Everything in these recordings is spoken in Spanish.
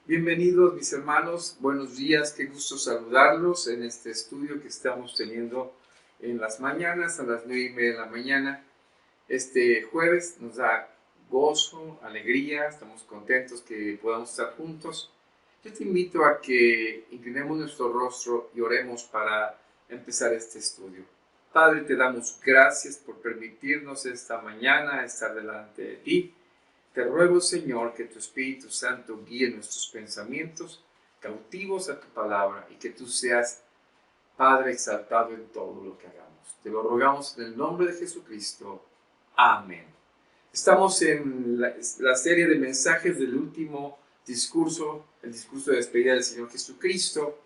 Bienvenidos mis hermanos, buenos días, qué gusto saludarlos en este estudio que estamos teniendo en las mañanas a las 9:30 de la mañana. Este jueves nos da gozo, alegría, estamos contentos que podamos estar juntos. Yo te invito a que inclinemos nuestro rostro y oremos para empezar este estudio. Padre, te damos gracias por permitirnos esta mañana estar delante de ti. Te ruego, Señor, que tu Espíritu Santo guíe nuestros pensamientos cautivos a tu palabra y que tú seas, Padre, exaltado en todo lo que hagamos. Te lo rogamos en el nombre de Jesucristo. Amén. Estamos en la serie de mensajes del último discurso, el discurso de despedida del Señor Jesucristo,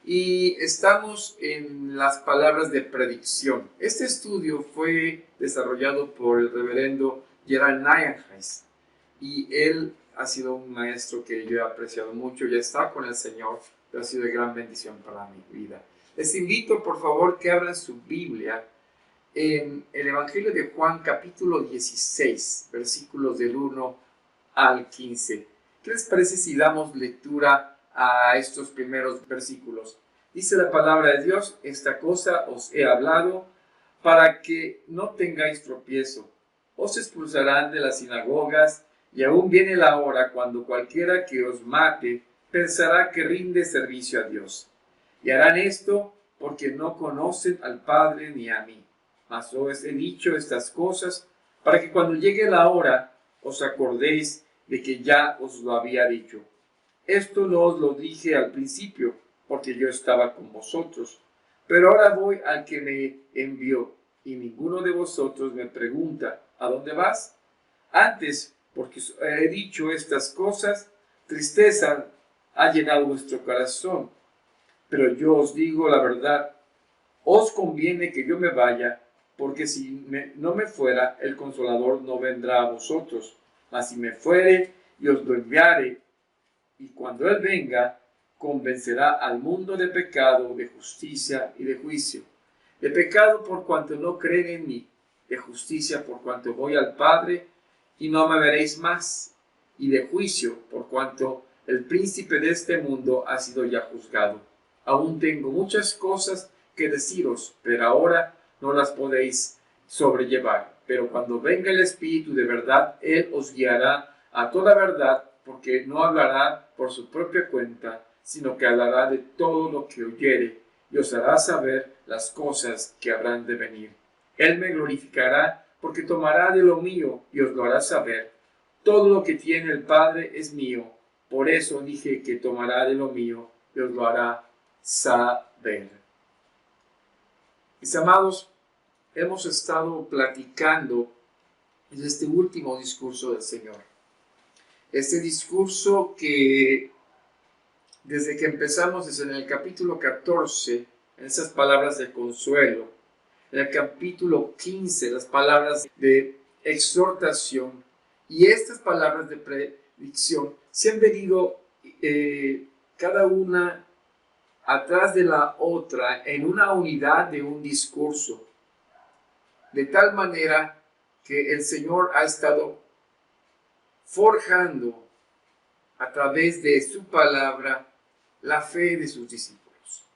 y estamos en las palabras de predicción. Este estudio fue desarrollado por el reverendo Gerald Nijenhuis, y él ha sido un maestro que yo he apreciado mucho, ya está con el Señor, pero ha sido de gran bendición para mi vida. Les invito, por favor, que abran su Biblia en el Evangelio de Juan, capítulo 16, versículos del 1 al 15. ¿Qué les parece si damos lectura a estos primeros versículos? Dice la palabra de Dios: esta cosa os he hablado para que no tengáis tropiezo. Os expulsarán de las sinagogas, y aún viene la hora cuando cualquiera que os mate pensará que rinde servicio a Dios. Y harán esto porque no conocen al Padre ni a mí. Mas os he dicho estas cosas para que cuando llegue la hora os acordéis de que ya os lo había dicho. Esto no os lo dije al principio, porque yo estaba con vosotros. Pero ahora voy al que me envió, y ninguno de vosotros me pregunta: ¿a dónde vas? Antes, porque os he dicho estas cosas, tristeza ha llenado vuestro corazón. Pero yo os digo la verdad, os conviene que yo me vaya, porque si no me fuera, el Consolador no vendrá a vosotros. Mas si me fuere y os lo enviare, y cuando Él venga, convencerá al mundo de pecado, de justicia y de juicio. De pecado por cuanto no creen en mí, de justicia por cuanto voy al Padre y no me veréis más, y de juicio por cuanto el príncipe de este mundo ha sido ya juzgado. Aún tengo muchas cosas que deciros, pero ahora no las podéis sobrellevar. Pero cuando venga el Espíritu de verdad, Él os guiará a toda verdad, porque no hablará por su propia cuenta, sino que hablará de todo lo que oyere, y os hará saber las cosas que habrán de venir. Él me glorificará, porque tomará de lo mío y os lo hará saber. Todo lo que tiene el Padre es mío. Por eso dije que tomará de lo mío y os lo hará saber. Mis amados, hemos estado platicando en este último discurso del Señor. Este discurso que desde que empezamos, desde el capítulo 14, en esas palabras de consuelo, en el capítulo 15, las palabras de exhortación, y estas palabras de predicción se han venido cada una atrás de la otra en una unidad de un discurso, de tal manera que el Señor ha estado forjando a través de su palabra la fe de sus discípulos.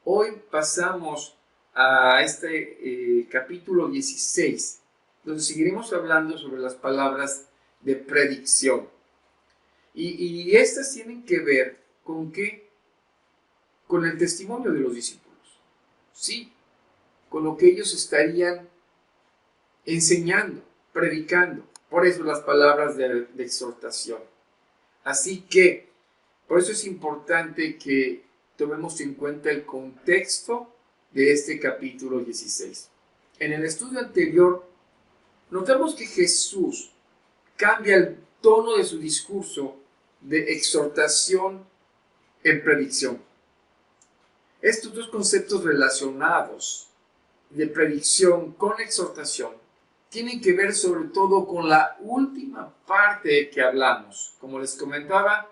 Hoy pasamos a este capítulo 16, donde seguiremos hablando sobre las palabras de predicción. Y estas tienen que ver con qué, con el testimonio de los discípulos, sí, con lo que ellos estarían enseñando, predicando. Por eso las palabras de exhortación. Así que, por eso es importante que tomemos en cuenta el contexto de este capítulo 16. En el estudio anterior, notamos que Jesús cambia el tono de su discurso de exhortación en predicción. Estos dos conceptos relacionados de predicción con exhortación tienen que ver sobre todo con la última parte que hablamos. Como les comentaba,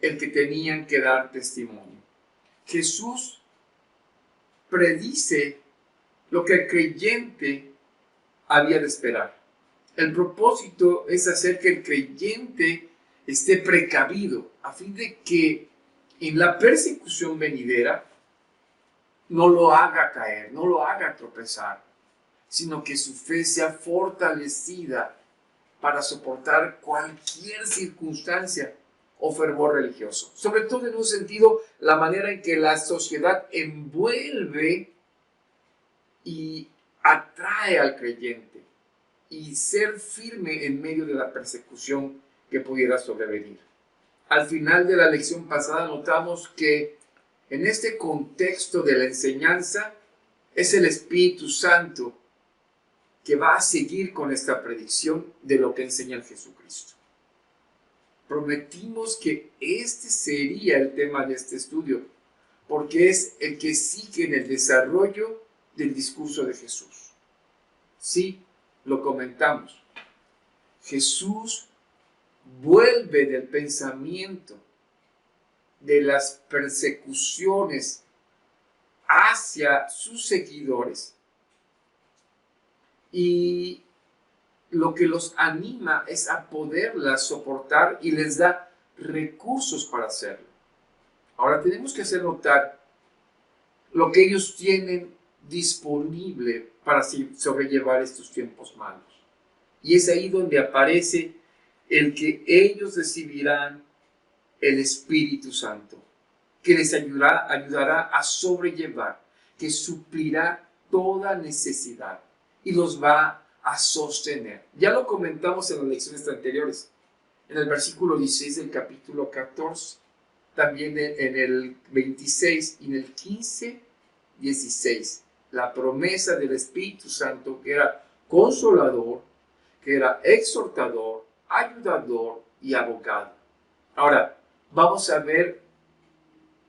el que tenían que dar testimonio. Jesús predice lo que el creyente había de esperar. El propósito es hacer que el creyente esté precavido, a fin de que en la persecución venidera no lo haga caer, no lo haga tropezar, sino que su fe sea fortalecida para soportar cualquier circunstancia o fervor religioso. Sobre todo en un sentido, la manera en que la sociedad envuelve y atrae al creyente, y ser firme en medio de la persecución que pudiera sobrevenir. Al final de la lección pasada notamos que en este contexto de la enseñanza es el Espíritu Santo que va a seguir con esta predicción de lo que enseña el Jesucristo. Prometimos que este sería el tema de este estudio, porque es el que sigue en el desarrollo del discurso de Jesús. Sí, lo comentamos. Jesús vuelve del pensamiento de las persecuciones hacia sus seguidores y lo que los anima es a poderlas soportar y les da recursos para hacerlo. Ahora tenemos que hacer notar lo que ellos tienen disponible para sobrellevar estos tiempos malos. Y es ahí donde aparece el que ellos recibirán el Espíritu Santo, que les ayudará a sobrellevar, que suplirá toda necesidad y los va a sostener. Ya lo comentamos en las lecciones anteriores, en el versículo 16 del capítulo 14, también en el 26 y en el 15, 16, la promesa del Espíritu Santo, que era consolador, que era exhortador, ayudador y abogado. Ahora, vamos a ver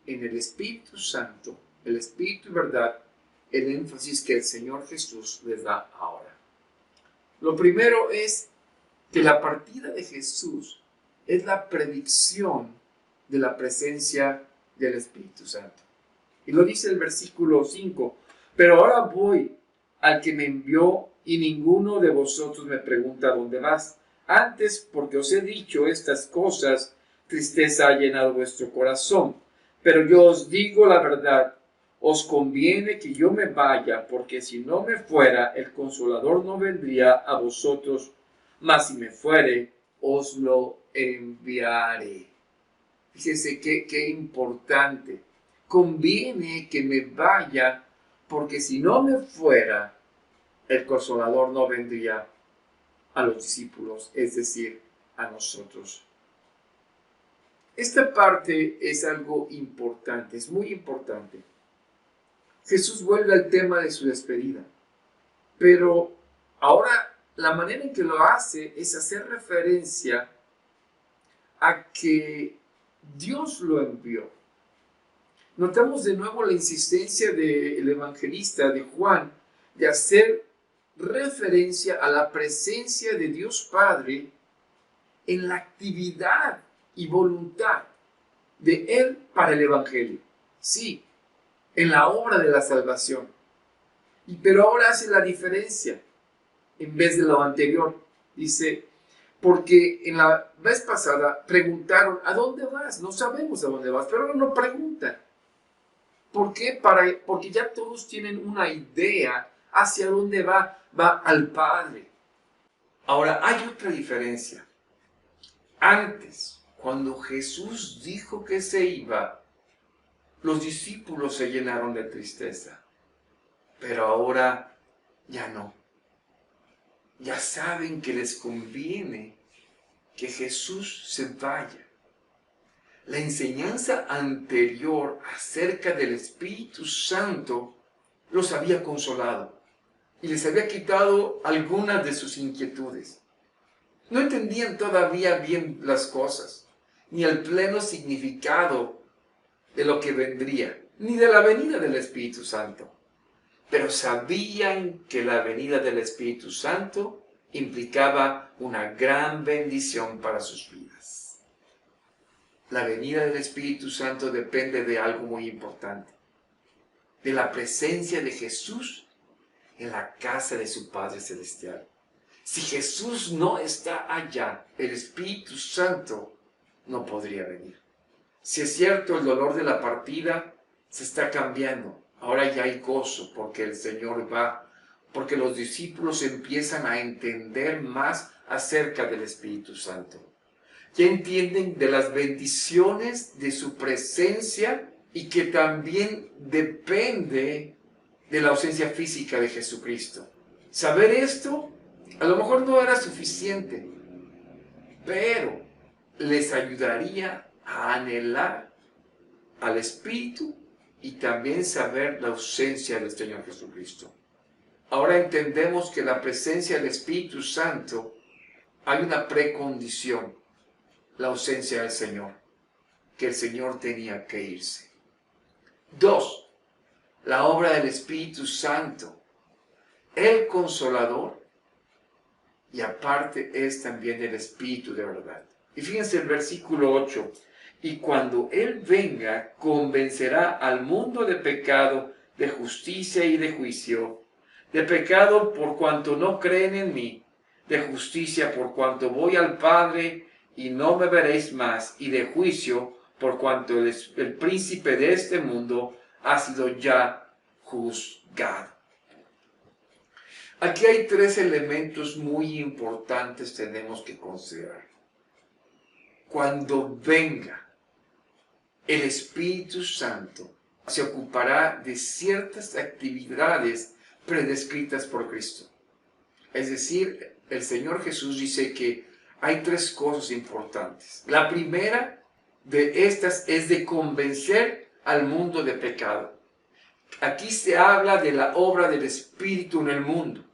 en el Espíritu Santo, el Espíritu y verdad, el énfasis que el Señor Jesús les da ahora. Lo primero es que la partida de Jesús es la predicción de la presencia del Espíritu Santo. Y lo dice el versículo 5, pero ahora voy al que me envió y ninguno de vosotros me pregunta dónde vas. Antes, porque os he dicho estas cosas, tristeza ha llenado vuestro corazón. Pero yo os digo la verdad, os conviene que yo me vaya, porque si no me fuera, el Consolador no vendría a vosotros, mas si me fuere, os lo enviaré. Fíjense qué importante. Conviene que me vaya, porque si no me fuera, el Consolador no vendría a los discípulos, es decir, a nosotros. Esta parte es algo importante, es muy importante. Jesús vuelve al tema de su despedida, pero ahora la manera en que lo hace es hacer referencia a que Dios lo envió. Notamos de nuevo la insistencia del evangelista, de Juan, de hacer referencia a la presencia de Dios Padre en la actividad y voluntad de Él para el Evangelio. Sí, en la obra de la salvación. Pero ahora hace la diferencia en vez de lo anterior. Dice, porque en la vez pasada preguntaron, ¿a dónde vas? No sabemos a dónde vas, pero ahora no preguntan. ¿Por qué? Porque ya todos tienen una idea hacia dónde va al Padre. Ahora, hay otra diferencia. Antes, cuando Jesús dijo que se iba, los discípulos se llenaron de tristeza. Pero ahora ya no. Ya saben que les conviene que Jesús se vaya. La enseñanza anterior acerca del Espíritu Santo los había consolado y les había quitado algunas de sus inquietudes. No entendían todavía bien las cosas, ni el pleno significado de lo que vendría, ni de la venida del Espíritu Santo. Pero sabían que la venida del Espíritu Santo implicaba una gran bendición para sus vidas. La venida del Espíritu Santo depende de algo muy importante, de la presencia de Jesús en la casa de su Padre Celestial. Si Jesús no está allá, el Espíritu Santo no podría venir. Si es cierto, el dolor de la partida se está cambiando. Ahora ya hay gozo porque el Señor va, porque los discípulos empiezan a entender más acerca del Espíritu Santo. Ya entienden de las bendiciones de su presencia y que también depende de la ausencia física de Jesucristo. Saber esto a lo mejor no era suficiente, pero les ayudaría a anhelar al Espíritu y también saber la ausencia del Señor Jesucristo. Ahora entendemos que la presencia del Espíritu Santo hay una precondición, la ausencia del Señor, que el Señor tenía que irse. 2. La obra del Espíritu Santo, el Consolador, y aparte es también el Espíritu de verdad. Y fíjense el versículo 8. Y cuando Él venga, convencerá al mundo de pecado, de justicia y de juicio. De pecado por cuanto no creen en mí, de justicia por cuanto voy al Padre y no me veréis más, y de juicio por cuanto el príncipe de este mundo ha sido ya juzgado. Aquí hay 3 elementos muy importantes que tenemos que considerar. Cuando venga, el Espíritu Santo se ocupará de ciertas actividades predescritas por Cristo. Es decir, el Señor Jesús dice que hay 3 cosas importantes. La primera de estas es de convencer al mundo de pecado. Aquí se habla de la obra del Espíritu en el mundo.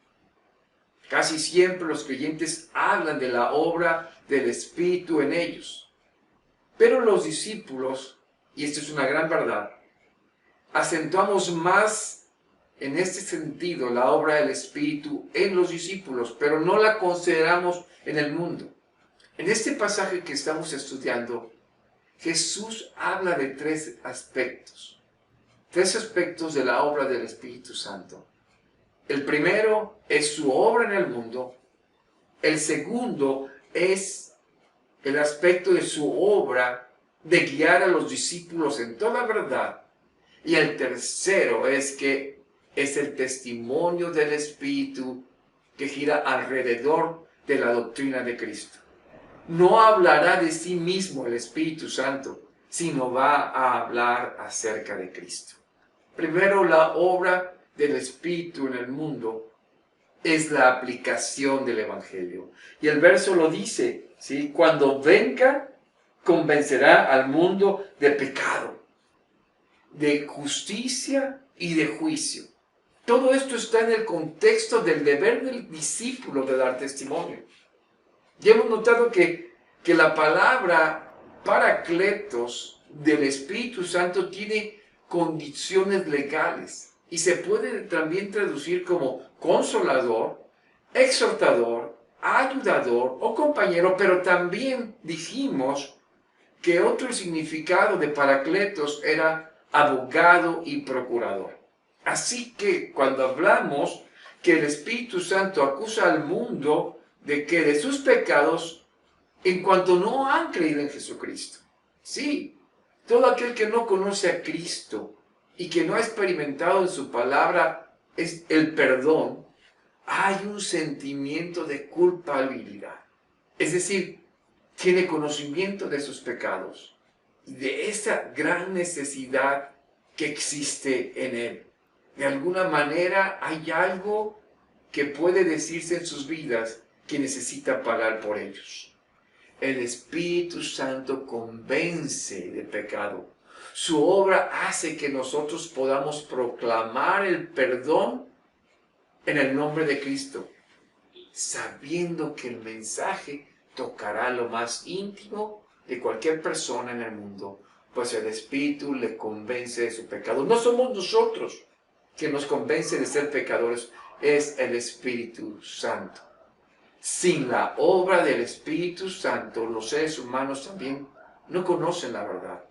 Casi siempre los creyentes hablan de la obra del Espíritu en ellos. Pero los discípulos, y esto es una gran verdad, acentuamos más en este sentido la obra del Espíritu en los discípulos, pero no la consideramos en el mundo. En este pasaje que estamos estudiando, Jesús habla de 3 aspectos. 3 aspectos de la obra del Espíritu Santo. El primero es su obra en el mundo. El segundo es el aspecto de su obra de guiar a los discípulos en toda verdad. Y el tercero es que es el testimonio del Espíritu que gira alrededor de la doctrina de Cristo. No hablará de sí mismo el Espíritu Santo, sino va a hablar acerca de Cristo. Primero, la obra del Espíritu en el mundo es la aplicación del Evangelio. Y el verso lo dice, ¿sí? Cuando venga, convencerá al mundo de pecado, de justicia y de juicio. Todo esto está en el contexto del deber del discípulo de dar testimonio. Ya hemos notado que la palabra paracletos del Espíritu Santo tiene condiciones legales y se puede también traducir como consolador, exhortador, ayudador o compañero, pero también dijimos que otro significado de paracletos era abogado y procurador. Así que cuando hablamos que el Espíritu Santo acusa al mundo de sus pecados en cuanto no han creído en Jesucristo. Sí, todo aquel que no conoce a Cristo y que no ha experimentado en su palabra es el perdón, hay un sentimiento de culpabilidad. Es decir, tiene conocimiento de sus pecados y de esa gran necesidad que existe en él. De alguna manera hay algo que puede decirse en sus vidas que necesita pagar por ellos. El Espíritu Santo convence de pecado. Su obra hace que nosotros podamos proclamar el perdón en el nombre de Cristo, sabiendo que el mensaje tocará lo más íntimo de cualquier persona en el mundo, pues el Espíritu le convence de su pecado. No somos nosotros que nos convence de ser pecadores, es el Espíritu Santo. Sin la obra del Espíritu Santo, los seres humanos también no conocen la verdad,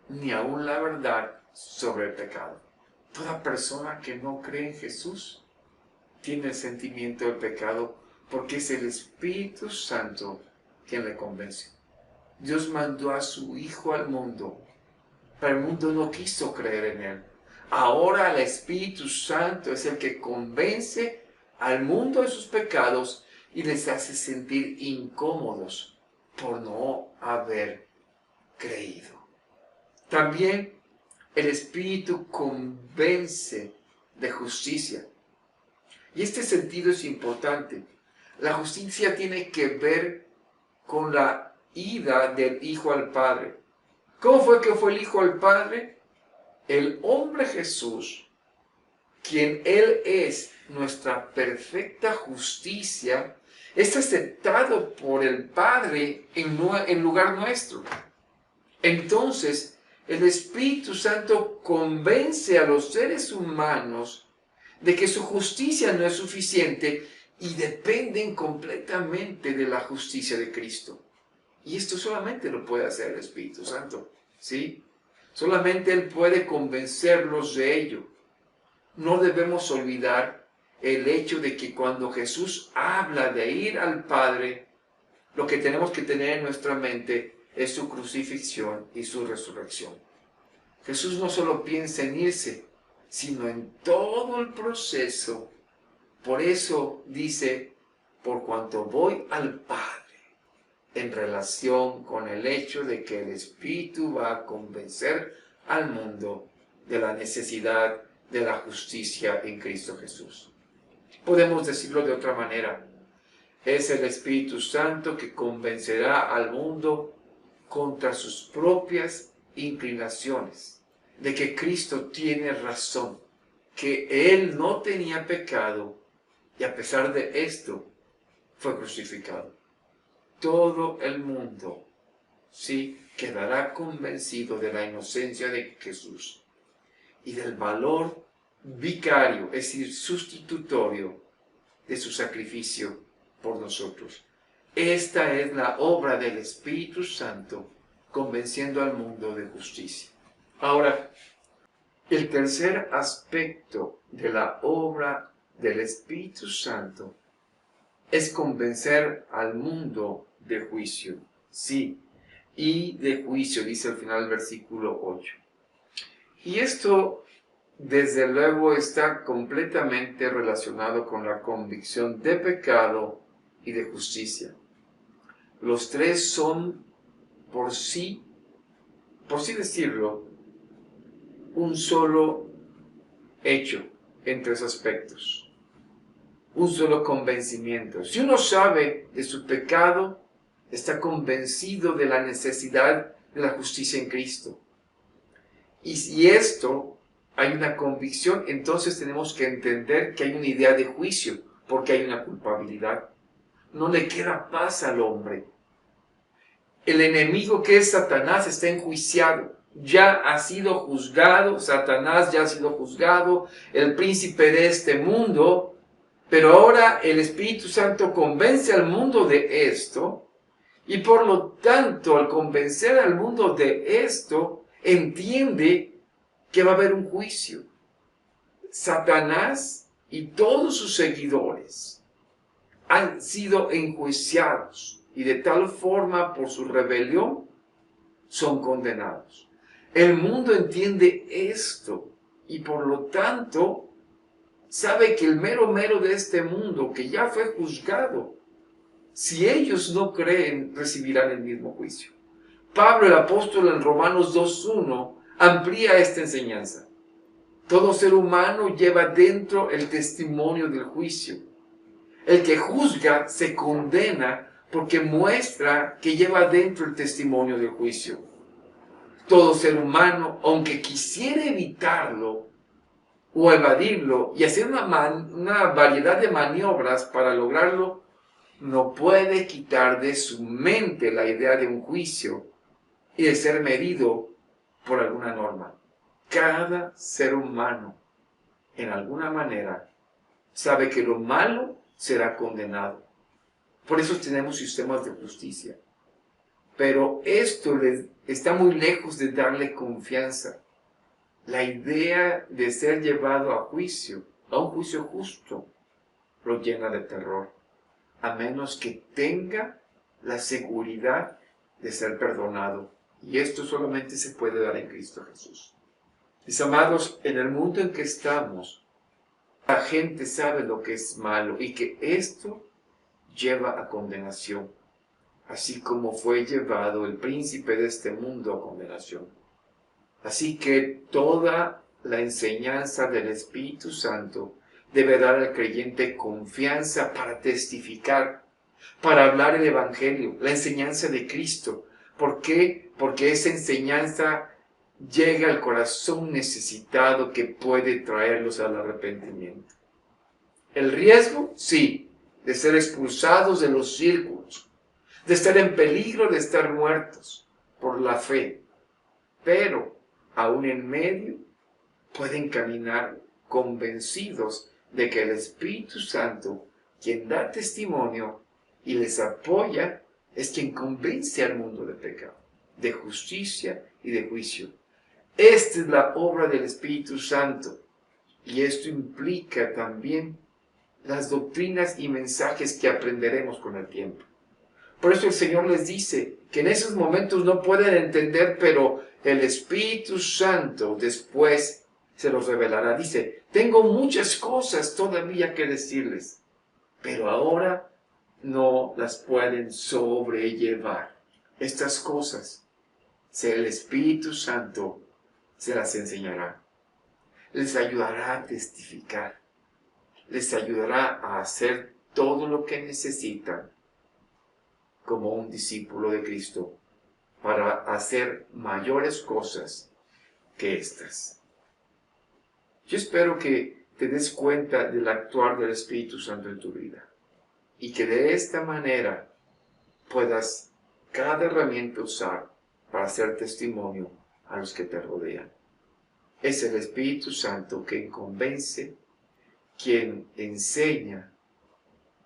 ni aún la verdad sobre el pecado. Toda persona que no cree en Jesús tiene el sentimiento del pecado porque es el Espíritu Santo quien le convence. Dios mandó a su Hijo al mundo, pero el mundo no quiso creer en Él. Ahora el Espíritu Santo es el que convence al mundo de sus pecados y les hace sentir incómodos por no haber creído. También el Espíritu convence de justicia. Y este sentido es importante. La justicia tiene que ver con la ida del Hijo al Padre. ¿Cómo fue que fue el Hijo al Padre? El hombre Jesús, quien Él es nuestra perfecta justicia, es aceptado por el Padre en lugar nuestro. Entonces, el Espíritu Santo convence a los seres humanos de que su justicia no es suficiente y dependen completamente de la justicia de Cristo. Y esto solamente lo puede hacer el Espíritu Santo, ¿sí? Solamente Él puede convencerlos de ello. No debemos olvidar el hecho de que cuando Jesús habla de ir al Padre, lo que tenemos que tener en nuestra mente es su crucifixión y su resurrección. Jesús no solo piensa en irse, sino en todo el proceso. Por eso dice, por cuanto voy al Padre, en relación con el hecho de que el Espíritu va a convencer al mundo de la necesidad de la justicia en Cristo Jesús. Podemos decirlo de otra manera. Es el Espíritu Santo que convencerá al mundo contra sus propias inclinaciones, de que Cristo tiene razón, que Él no tenía pecado y a pesar de esto fue crucificado. Todo el mundo, sí, quedará convencido de la inocencia de Jesús y del valor vicario, es decir, sustitutorio de su sacrificio por nosotros. Esta es la obra del Espíritu Santo convenciendo al mundo de justicia. Ahora, el tercer aspecto de la obra del Espíritu Santo es convencer al mundo de juicio. Sí, y de juicio, dice al final del versículo 8. Y esto, desde luego, está completamente relacionado con la convicción de pecado y de justicia. Los tres son, por sí decirlo, un solo hecho en tres aspectos. Un solo convencimiento. Si uno sabe de su pecado, está convencido de la necesidad de la justicia en Cristo. Y si esto hay una convicción, entonces tenemos que entender que hay una idea de juicio, porque hay una culpabilidad. No le queda paz al hombre. El enemigo que es Satanás está enjuiciado. Ya ha sido juzgado, Satanás ya ha sido juzgado, el príncipe de este mundo. Pero ahora el Espíritu Santo convence al mundo de esto y por lo tanto al convencer al mundo de esto entiende que va a haber un juicio. Satanás y todos sus seguidores han sido enjuiciados y de tal forma por su rebelión son condenados. El mundo entiende esto y por lo tanto sabe que el mero de este mundo, que ya fue juzgado, si ellos no creen, recibirán el mismo juicio. Pablo, el apóstol, en Romanos 2:1, amplía esta enseñanza. Todo ser humano lleva dentro el testimonio del juicio. El que juzga se condena porque muestra que lleva dentro el testimonio del juicio. Todo ser humano, aunque quisiera evitarlo, o evadirlo y hacer una variedad de maniobras para lograrlo, no puede quitar de su mente la idea de un juicio y de ser medido por alguna norma. Cada ser humano, en alguna manera, sabe que lo malo será condenado. Por eso tenemos sistemas de justicia. Pero esto está muy lejos de darle confianza. La idea de ser llevado a un juicio justo, lo llena de terror, a menos que tenga la seguridad de ser perdonado. Y esto solamente se puede dar en Cristo Jesús. Mis amados, en el mundo en que estamos, la gente sabe lo que es malo y que esto lleva a condenación, así como fue llevado el príncipe de este mundo a condenación. Así que toda la enseñanza del Espíritu Santo debe dar al creyente confianza para testificar, para hablar el Evangelio, la enseñanza de Cristo. ¿Por qué? Porque esa enseñanza llega al corazón necesitado que puede traerlos al arrepentimiento. El riesgo, sí, de ser expulsados de los círculos, de estar en peligro de estar muertos por la fe, pero aún en medio pueden caminar convencidos de que el Espíritu Santo, quien da testimonio y les apoya, es quien convence al mundo de pecado, de justicia y de juicio. Esta es la obra del Espíritu Santo, y esto implica también las doctrinas y mensajes que aprenderemos con el tiempo. Por eso el Señor les dice que en esos momentos no pueden entender, pero el Espíritu Santo después se los revelará. Dice, tengo muchas cosas todavía que decirles, pero ahora no las pueden sobrellevar. Estas cosas, el Espíritu Santo se las enseñará. Les ayudará a testificar. Les ayudará a hacer todo lo que necesitan como un discípulo de Cristo para hacer mayores cosas que estas. Yo espero que te des cuenta del actuar del Espíritu Santo en tu vida y que de esta manera puedas cada herramienta usar para hacer testimonio a los que te rodean. Es el Espíritu Santo quien convence, quien enseña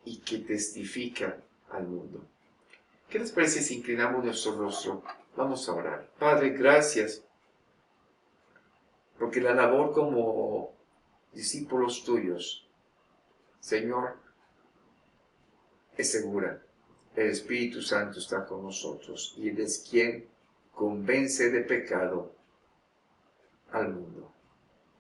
y que testifica al mundo. ¿Qué les parece si inclinamos nuestro rostro? Vamos a orar. Padre, gracias, porque la labor como discípulos tuyos, Señor, es segura. El Espíritu Santo está con nosotros y Él es quien convence de pecado al mundo.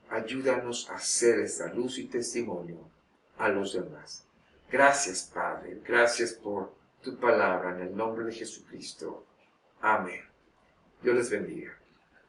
Ayúdanos a hacer esa luz y testimonio a los demás. Gracias, Padre. Gracias por tu palabra en el nombre de Jesucristo. Amén. Dios les bendiga.